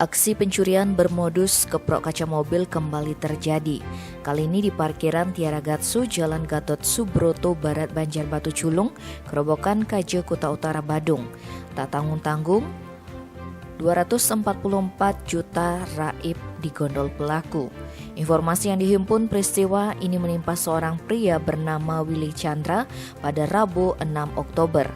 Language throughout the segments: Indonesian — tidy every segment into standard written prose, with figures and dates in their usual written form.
Aksi pencurian bermodus keprok kaca mobil kembali terjadi. Kali ini di parkiran Tiara Gatsu, Jalan Gatot Subroto Barat, Banjarbatu Culung, Kerobokan KJ Kuta Utara, Badung. Tak tanggung-tanggung, 244 juta raib digondol pelaku. Informasi yang dihimpun, peristiwa ini menimpa seorang pria bernama Willy Chandra pada Rabu 6 Oktober.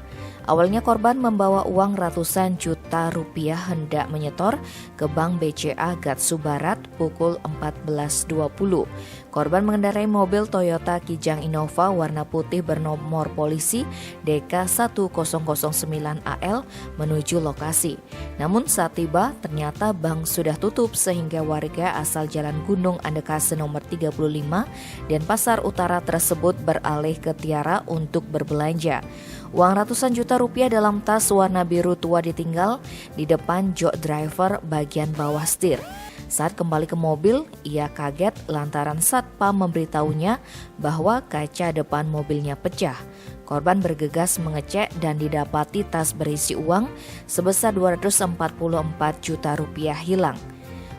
Awalnya korban membawa uang ratusan juta rupiah hendak menyetor ke Bank BCA Gatsu Barat pukul 14.20. Korban mengendarai mobil Toyota Kijang Innova warna putih bernomor polisi DK1009AL menuju lokasi. Namun saat tiba, ternyata bank sudah tutup sehingga warga asal Jalan Gunung Andekase nomor 35 dan Pasar Utara tersebut beralih ke Tiara untuk berbelanja. Uang ratusan juta rupiah dalam tas warna biru tua ditinggal di depan jok driver bagian bawah setir. Saat kembali ke mobil, ia kaget lantaran satpam memberitahunya bahwa kaca depan mobilnya pecah. Korban bergegas mengecek dan didapati tas berisi uang sebesar 244 juta rupiah hilang.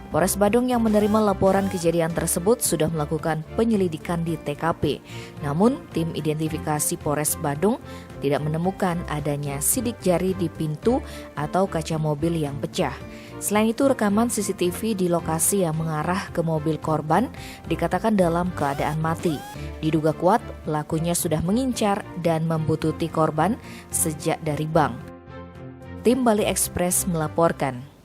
Polres Badung yang menerima laporan kejadian tersebut sudah melakukan penyelidikan di TKP. Namun, tim identifikasi Polres Badung tidak menemukan adanya sidik jari di pintu atau kaca mobil yang pecah. Selain itu, rekaman CCTV di lokasi yang mengarah ke mobil korban dikatakan dalam keadaan mati. Diduga kuat, pelakunya sudah mengincar dan membuntuti korban sejak dari bank. Tim Bali Express melaporkan.